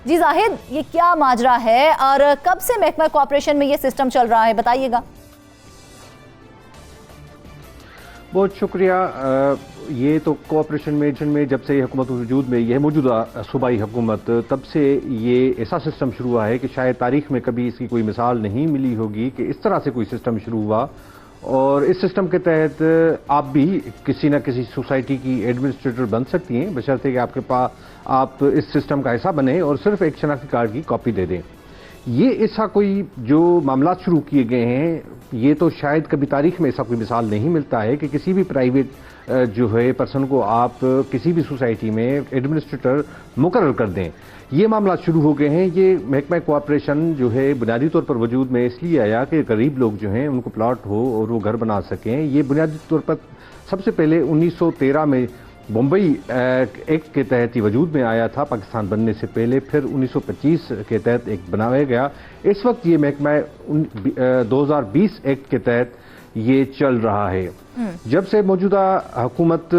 جی زاہد، یہ کیا ماجرا ہے اور کب سے محکمہ کوآپریشن میں یہ سسٹم چل رہا ہے، بتائیے گا۔ بہت شکریہ۔ یہ تو کوآپریشن میں جب سے یہ حکومت وجود میں یہ موجودہ صوبائی حکومت، تب سے یہ ایسا سسٹم شروع ہوا ہے کہ شاید تاریخ میں کبھی اس کی کوئی مثال نہیں ملی ہوگی کہ اس طرح سے کوئی سسٹم شروع ہوا۔ اور اس سسٹم کے تحت آپ بھی کسی نہ کسی سوسائٹی کی ایڈمنسٹریٹر بن سکتی ہیں، بشرطے کہ آپ کے پاس آپ اس سسٹم کا حصہ بنیں اور صرف ایک شناختی کارڈ کی کاپی دے دیں۔ یہ ایسا کوئی جو معاملات شروع کیے گئے ہیں، یہ تو شاید کبھی تاریخ میں ایسا کوئی مثال نہیں ملتا ہے کہ کسی بھی پرائیویٹ جو ہے پرسن کو آپ کسی بھی سوسائٹی میں ایڈمنسٹریٹر مقرر کر دیں۔ یہ معاملات شروع ہو گئے ہیں۔ یہ محکمہ کوآپریشن جو ہے بنیادی طور پر وجود میں اس لیے آیا کہ غریب لوگ جو ہیں ان کو پلاٹ ہو اور وہ گھر بنا سکیں۔ یہ بنیادی طور پر سب سے پہلے 1913 میں بمبئی ایکٹ کے تحت ہی وجود میں آیا تھا پاکستان بننے سے پہلے، پھر 1925 کے تحت ایک بنایا گیا۔ اس وقت یہ محکمہ 2020 ایکٹ کے تحت یہ چل رہا ہے۔ جب سے موجودہ حکومت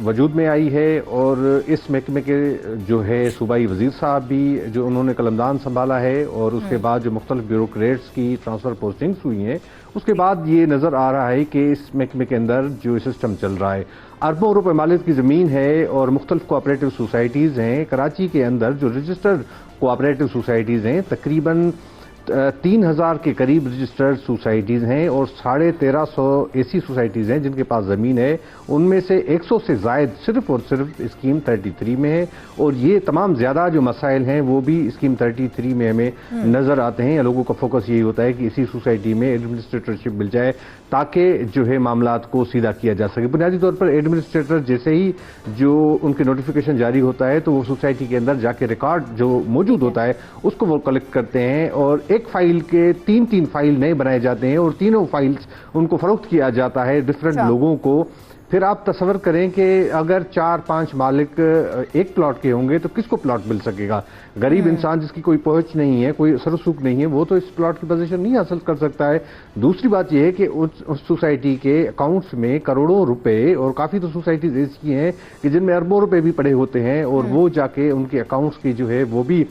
وجود میں آئی ہے اور اس محکمے کے جو ہے صوبائی وزیر صاحب بھی جو انہوں نے قلمدان سنبھالا ہے، اور اس کے بعد جو مختلف بیوروکریٹس کی ٹرانسفر پوسٹنگز ہوئی ہیں، اس کے بعد یہ نظر آ رہا ہے کہ اس محکمے کے اندر جو سسٹم چل رہا ہے، اربوں روپے مالیت کی زمین ہے اور مختلف کوآپریٹو سوسائٹیز ہیں۔ کراچی کے اندر جو رجسٹرڈ کوآپریٹو سوسائٹیز ہیں تقریباً 3000 کے قریب رجسٹرڈ سوسائٹیز ہیں، اور 1350 ایسی سوسائٹیز ہیں جن کے پاس زمین ہے۔ ان میں سے 100 سے زائد صرف اور صرف اسکیم 33 میں ہے، اور یہ تمام زیادہ جو مسائل ہیں وہ بھی اسکیم 33 میں ہمیں نظر آتے ہیں۔ لوگوں کا فوکس یہی ہوتا ہے کہ اسی سوسائٹی میں ایڈمنسٹریٹرشپ مل جائے تاکہ جو ہے معاملات کو سیدھا کیا جا سکے۔ بنیادی طور پر ایڈمنسٹریٹر جیسے ہی جو ان کے نوٹیفیکیشن جاری ہوتا ہے تو وہ سوسائٹی کے اندر جا کے ریکارڈ جو موجود ہوتا ہے اس کو وہ کلیکٹ کرتے ہیں، اور ایک فائل کے تین فائل نئے بنائے جاتے ہیں، اور تینوں فائلز ان کو فروخت کیا جاتا ہے ڈیفرنٹ لوگوں کو۔ پھر آپ تصور کریں کہ اگر 4-5 مالک ایک پلاٹ کے ہوں گے تو کس کو پلاٹ مل سکے گا؟ غریب انسان جس کی کوئی پہنچ نہیں ہے، کوئی اثر و رسوخ نہیں ہے، وہ تو اس پلاٹ کی پوزیشن نہیں حاصل کر سکتا ہے۔ دوسری بات یہ ہے کہ اس سوسائٹی کے اکاؤنٹس میں کروڑوں روپے، اور کافی تو سوسائٹیز ایسی ہیں کہ جن میں اربوں روپے بھی پڑے ہوتے ہیں، اور وہ جا کے ان کے اکاؤنٹس کی جو ہے وہ بھی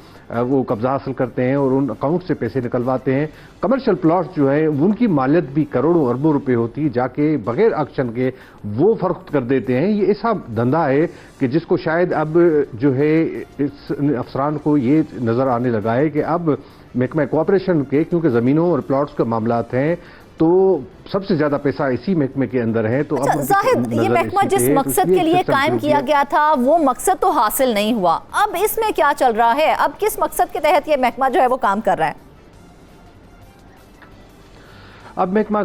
وہ قبضہ حاصل کرتے ہیں اور ان اکاؤنٹ سے پیسے نکلواتے ہیں۔ کمرشل پلاٹس جو ہیں ان کی مالیت بھی کروڑوں اربوں روپے ہوتی ہے، جا کے بغیر آکشن کے وہ فروخت کر دیتے ہیں۔ یہ ایسا دھندا ہے کہ جس کو شاید اب جو ہے اس افسران کو یہ نظر آنے لگا ہے کہ اب محکمہ کوآپریشن کے کیونکہ زمینوں اور پلاٹس کا معاملات ہیں تو سب سے زیادہ پیسہ اسی محکمے کے اندر ہے۔ تو اب زاہد، یہ محکمہ جس مقصد کے لیے قائم کیا گیا تھا وہ مقصد تو حاصل نہیں ہوا، اب اس میں کیا چل رہا ہے؟ اب کس مقصد کے تحت یہ محکمہ جو ہے وہ کام کر رہا ہے؟ اب محکمہ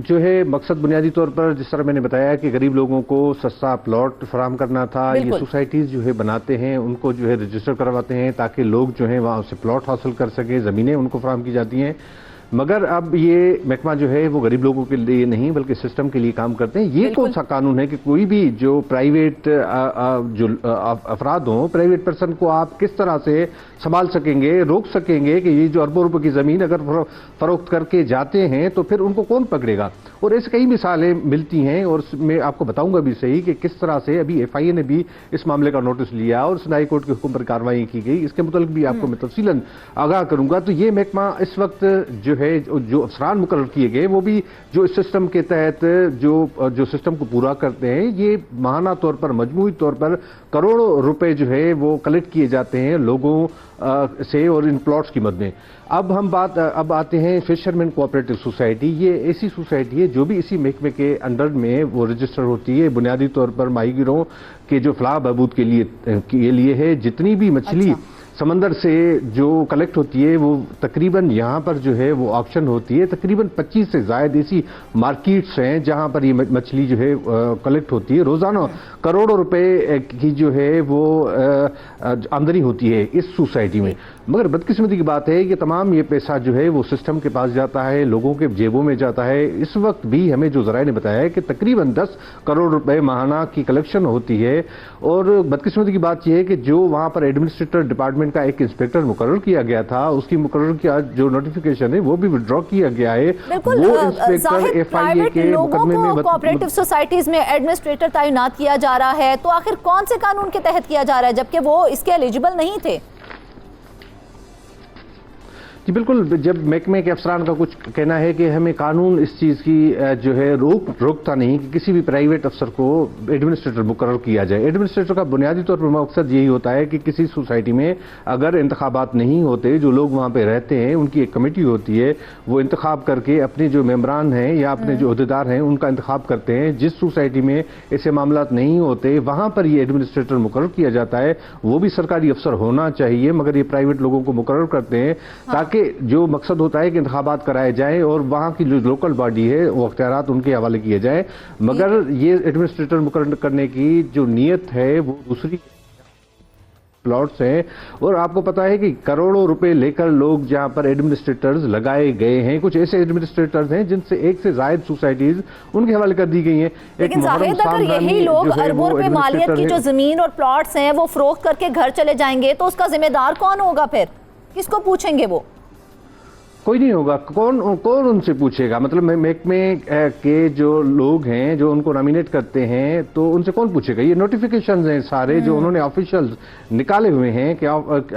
جو ہے مقصد بنیادی طور پر جس طرح میں نے بتایا کہ غریب لوگوں کو سستا پلاٹ فراہم کرنا تھا۔ یہ سوسائٹیز جو ہے بناتے ہیں، ان کو جو ہے رجسٹر کرواتے ہیں تاکہ لوگ جو ہیں وہاں سے پلاٹ حاصل کر سکیں، زمینیں ان کو فراہم کی جاتی ہیں۔ مگر اب یہ محکمہ جو ہے وہ غریب لوگوں کے لیے نہیں بلکہ سسٹم کے لیے کام کرتے ہیں۔ یہ کون سا قانون ہے کہ کوئی بھی جو پرائیویٹ جو افراد ہوں، پرائیویٹ پرسن کو آپ کس طرح سے سنبھال سکیں گے، روک سکیں گے کہ یہ جو اربوں روپے کی زمین اگر فروخت کر کے جاتے ہیں تو پھر ان کو کون پکڑے گا؟ اور ایسے کئی مثالیں ملتی ہیں، اور میں آپ کو بتاؤں گا بھی صحیح کہ کس طرح سے ابھی ایف آئی اے نے بھی اس معاملے کا نوٹس لیا اور سنائی کورٹ کے حکم پر کارروائی کی گئی۔ اس کے متعلق بھی آپ کو میں تفصیلاً آگاہ کروں گا۔ تو یہ محکمہ اس وقت جو افسران مقرر کیے گئے وہ بھی جو اس سسٹم کے تحت جو سسٹم کو پورا کرتے ہیں، یہ ماہانہ طور پر مجموعی طور پر کروڑوں روپے جو ہے وہ کلیکٹ کیے جاتے ہیں لوگوں سے اور ان پلاٹس کی مد میں۔ اب آتے ہیں فشرمین کوآپریٹو سوسائٹی۔ یہ ایسی سوسائٹی ہے جو بھی اسی محکمے کے انڈر میں وہ رجسٹر ہوتی ہے، بنیادی طور پر ماہی گیروں کے جو فلاح بہبود کے لیے ہے۔ جتنی بھی مچھلی سمندر سے جو کلیکٹ ہوتی ہے وہ تقریباً یہاں پر جو ہے وہ آکشن ہوتی ہے۔ تقریباً 25 سے زائد ایسی مارکیٹس ہیں جہاں پر یہ مچھلی جو ہے کلیکٹ ہوتی ہے۔ روزانہ کروڑوں روپے کی جو ہے وہ آمدنی ہوتی ہے اس سوسائٹی میں۔ مگر بدقسمتی کی بات ہے کہ تمام یہ پیسہ جو ہے وہ سسٹم کے پاس جاتا ہے، لوگوں کے جیبوں میں جاتا ہے۔ اس وقت بھی ہمیں جو ذرائع نے بتایا ہے کہ تقریباً 10 کروڑ روپے ماہانہ کی کلیکشن ہوتی ہے، اور بدقسمتی کی بات یہ ہے کہ جو وہاں پر ایڈمنسٹریٹر ڈپارٹمنٹ کا ایک انسپیکٹر مقرر کیا گیا تھا، اس کی مقرر کیا جو نوٹیفیکیشن ہے وہ بھی وڈرا کیا گیا ہے۔ وہ انسپیکٹر ایف آئی اے کے مقدمے میں کوآپریٹو سوسائٹیز میں ایڈمنسٹریٹر تعینات کیا جا رہا ہے، تو آخر کون سے قانون کے تحت کیا جا رہا ہے جبکہ وہ اس کے ایلیجیبل نہیں تھے؟ جی بالکل، جب محکمے کے افسران کا کچھ کہنا ہے کہ ہمیں قانون اس چیز کی جو ہے روکتا نہیں کہ کسی بھی پرائیویٹ افسر کو ایڈمنسٹریٹر مقرر کیا جائے۔ ایڈمنسٹریٹر کا بنیادی طور پر مقصد یہی ہوتا ہے کہ کسی سوسائٹی میں اگر انتخابات نہیں ہوتے، جو لوگ وہاں پہ رہتے ہیں ان کی ایک کمیٹی ہوتی ہے، وہ انتخاب کر کے اپنے جو ممبران ہیں یا اپنے جو عہدیدار ہیں ان کا انتخاب کرتے ہیں۔ جس سوسائٹی میں ایسے معاملات نہیں ہوتے وہاں پر یہ ایڈمنسٹریٹر مقرر کیا جاتا ہے، وہ بھی سرکاری افسر ہونا چاہیے، مگر یہ پرائیویٹ لوگوں کو مقرر کرتے ہیں تاکہ جو مقصد ہوتا ہے کہ انتخابات کرائے جائیں اور وہاں کی جو لوکل باڈی ہے وہ اختیارات ان کے حوالے کیے جائیں۔ مگر یہ ایڈمنسٹریٹر مقرر کرنے کی جو نیت ہے وہ دوسری پلاٹس ہیں، اور آپ کو پتا ہے کہ کروڑوں روپے لے کر لوگ جہاں پر ایڈمنسٹریٹرز لگائے گئے ہیں، کچھ ایسے ایڈمنسٹریٹرز ہیں جن سے ایک سے زائد سوسائٹیز ان کے حوالے کر دی گئی ہیں۔ لیکن زاہد اگر یہی لوگ اربوں روپے مالیت کی جو زمین اور پلاٹس ہیں وہ فروخت کر کے گھر چلے جائیں گے تو اس کا ذمہ دار کون ہوگا؟ پھر کس کو پوچھیں گے؟ وہ کوئی نہیں ہوگا۔ کون ان سے پوچھے گا؟ مطلب محکمے کے جو لوگ ہیں جو ان کو نامینیٹ کرتے ہیں تو ان سے کون پوچھے گا؟ یہ نوٹیفیکیشنز ہیں سارے جو انہوں نے آفیشیل نکالے ہوئے ہیں کہ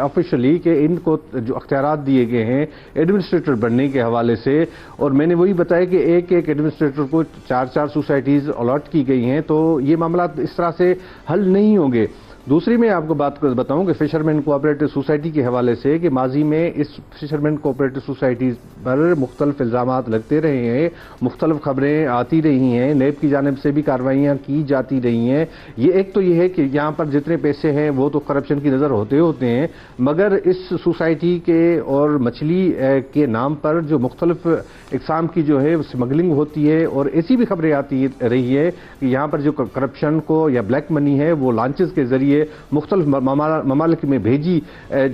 آفیشلی کہ ان کو جو اختیارات دیے گئے ہیں ایڈمنسٹریٹر بننے کے حوالے سے، اور میں نے وہی بتایا کہ ایک ایڈمنسٹریٹر کو 4 سوسائٹیز الاٹ کی گئی ہیں، تو یہ معاملات اس طرح سے حل نہیں ہوں گے۔ دوسری میں آپ کو بات بتاؤں کہ فشرمین کوآپریٹو سوسائٹی کے حوالے سے کہ ماضی میں اس فشرمین کوآپریٹو سوسائٹیز پر مختلف الزامات لگتے رہے ہیں، مختلف خبریں آتی رہی ہیں، نیب کی جانب سے بھی کارروائیاں کی جاتی رہی ہیں۔ یہ ایک تو یہ ہے کہ یہاں پر جتنے پیسے ہیں وہ تو کرپشن کی نظر ہوتے ہیں، مگر اس سوسائٹی کے اور مچھلی کے نام پر جو مختلف اقسام کی جو ہے اسمگلنگ ہوتی ہے، اور ایسی بھی خبریں آتی رہی ہے کہ یہاں پر جو کرپشن کو یا بلیک منی ہے وہ لانچز کے ذریعے مختلف ممالک میں بھیجی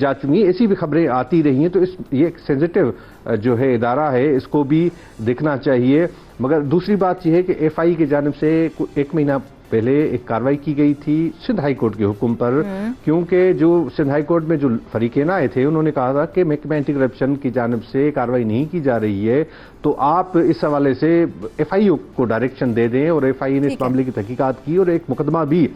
جا چکی ہیں، ایسی بھی خبریں آتی رہی ہیں۔ تو یہ ایک سینسٹیو جو ہے ادارہ ہے، اس کو بھی دیکھنا چاہیے۔ مگر دوسری بات یہ ہے کہ ایف آئی کی جانب سے 1 مہینہ پہلے ایک کارروائی کی گئی تھی سندھ ہائی کورٹ کے حکم پر، کیونکہ جو سندھ ہائی کورٹ میں جو فریقین آئے تھے انہوں نے کہا تھا کہ محکمہ اینٹی کرپشن کی جانب سے کارروائی نہیں کی جا رہی ہے، تو آپ اس حوالے سے ایف آئی کو ڈائریکشن دے دیں، اور ایف آئی نے اس معاملے کی تحقیقات کی اور ایک مقدمہ بھی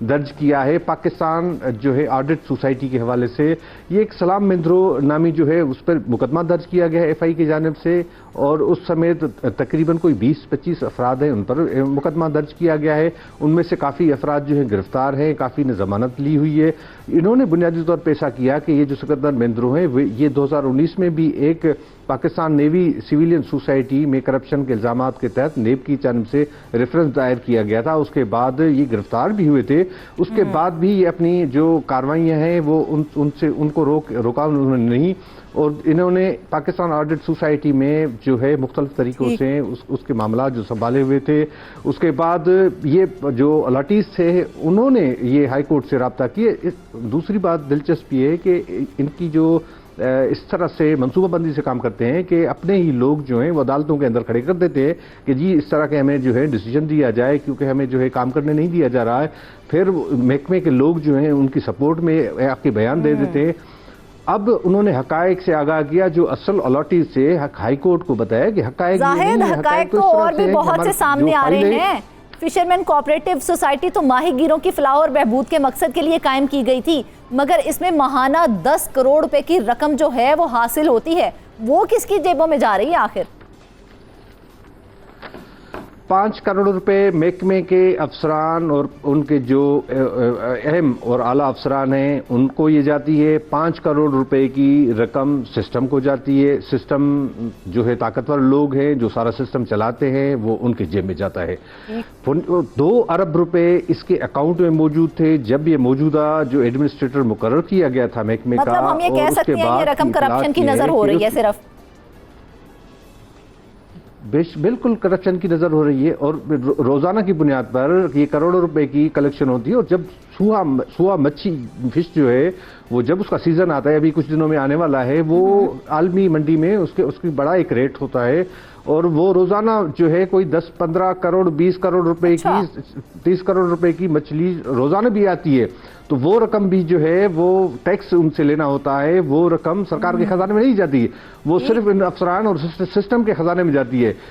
درج کیا ہے پاکستان جو ہے آڈٹ سوسائٹی کے حوالے سے۔ یہ ایک سلام مندرو نامی جو ہے اس پر مقدمہ درج کیا گیا ہے ایف آئی کی جانب سے، اور اس سمیت تقریباً کوئی 20-25 افراد ہیں ان پر مقدمہ درج کیا گیا ہے۔ ان میں سے کافی افراد جو ہیں گرفتار ہیں، کافی نے ضمانت لی ہوئی ہے۔ انہوں نے بنیادی طور پہ ایسا کیا کہ یہ جو سکندر مندرو ہیں یہ 2019 میں بھی ایک پاکستان نیوی سویلین سوسائٹی میں کرپشن کے الزامات کے تحت نیب کی جانب سے ریفرنس دائر کیا گیا تھا، اس کے بعد یہ گرفتار بھی ہوئے تھے۔ اس کے بعد بھی یہ اپنی جو کارروائیاں ہیں وہ ان کو روکا انہوں نے نہیں، اور انہوں نے پاکستان آڈٹ سوسائٹی میں جو ہے مختلف طریقوں سے اس کے معاملات جو سنبھالے ہوئے تھے۔ اس کے بعد یہ جو الاٹیز تھے انہوں نے یہ ہائی کورٹ سے رابطہ کیے۔ دوسری بات دلچسپ یہ ہے کہ ان کی جو اس طرح سے منصوبہ بندی سے کام کرتے ہیں کہ اپنے ہی لوگ جو ہیں وہ عدالتوں کے اندر کھڑے کر دیتے ہیں کہ جی اس طرح کے ہمیں جو ہے ڈیسیجن دیا جائے، کیونکہ ہمیں جو ہے کام کرنے نہیں دیا جا رہا ہے۔ پھر محکمے کے لوگ جو ہیں ان کی سپورٹ میں آپ کے بیان دے دیتے ہیں۔ اب انہوں نے حقائق سے آگاہ کیا، جو اصل الاٹیز سے ہائی کورٹ کو بتایا کہ حقائق حقائق تو اور بھی بہت سے سامنے آ رہے ہیں۔ فشرمین کوآپریٹو سوسائٹی تو ماہی گیروں کی فلاح اور بہبود کے مقصد کے لیے قائم کی گئی تھی، مگر اس میں ماہانہ 10 کروڑ روپے کی رقم جو ہے وہ حاصل ہوتی ہے، وہ کس کی جیبوں میں جا رہی ہے آخر؟ 5 کروڑ روپے محکمے کے افسران اور ان کے جو اہم اور اعلیٰ افسران ہیں ان کو یہ جاتی ہے۔ 5 کروڑ روپے کی رقم سسٹم کو جاتی ہے۔ سسٹم جو ہے طاقتور لوگ ہیں جو سارا سسٹم چلاتے ہیں، وہ ان کے جیب میں جاتا ہے۔ 2 ارب روپے اس کے اکاؤنٹ میں موجود تھے جب یہ موجودہ جو ایڈمنسٹریٹر مقرر کیا گیا تھا محکمے کا، مطلب ہم یہ کہہ سکتے ہیں یہ رقم کرپشن کی نظر ہو رہی ہے صرف؟ بالکل کرپشن کی نظر ہو رہی ہے، اور روزانہ کی بنیاد پر یہ کروڑوں روپے کی کلیکشن ہوتی ہے، اور جب سوا مچھی فش جو ہے وہ جب اس کا سیزن آتا ہے، ابھی کچھ دنوں میں آنے والا ہے، وہ عالمی منڈی میں اس کی بڑا ایک ریٹ ہوتا ہے، اور وہ روزانہ جو ہے کوئی 10-15 کروڑ 20 کروڑ روپے کی 30 کروڑ روپے کی مچھلی روزانہ بھی آتی ہے۔ تو وہ رقم بھی جو ہے وہ ٹیکس ان سے لینا ہوتا ہے، وہ رقم سرکار کے خزانے میں نہیں جاتی ہے، وہ صرف ان افسران اور سسٹم کے خزانے میں جاتی ہے۔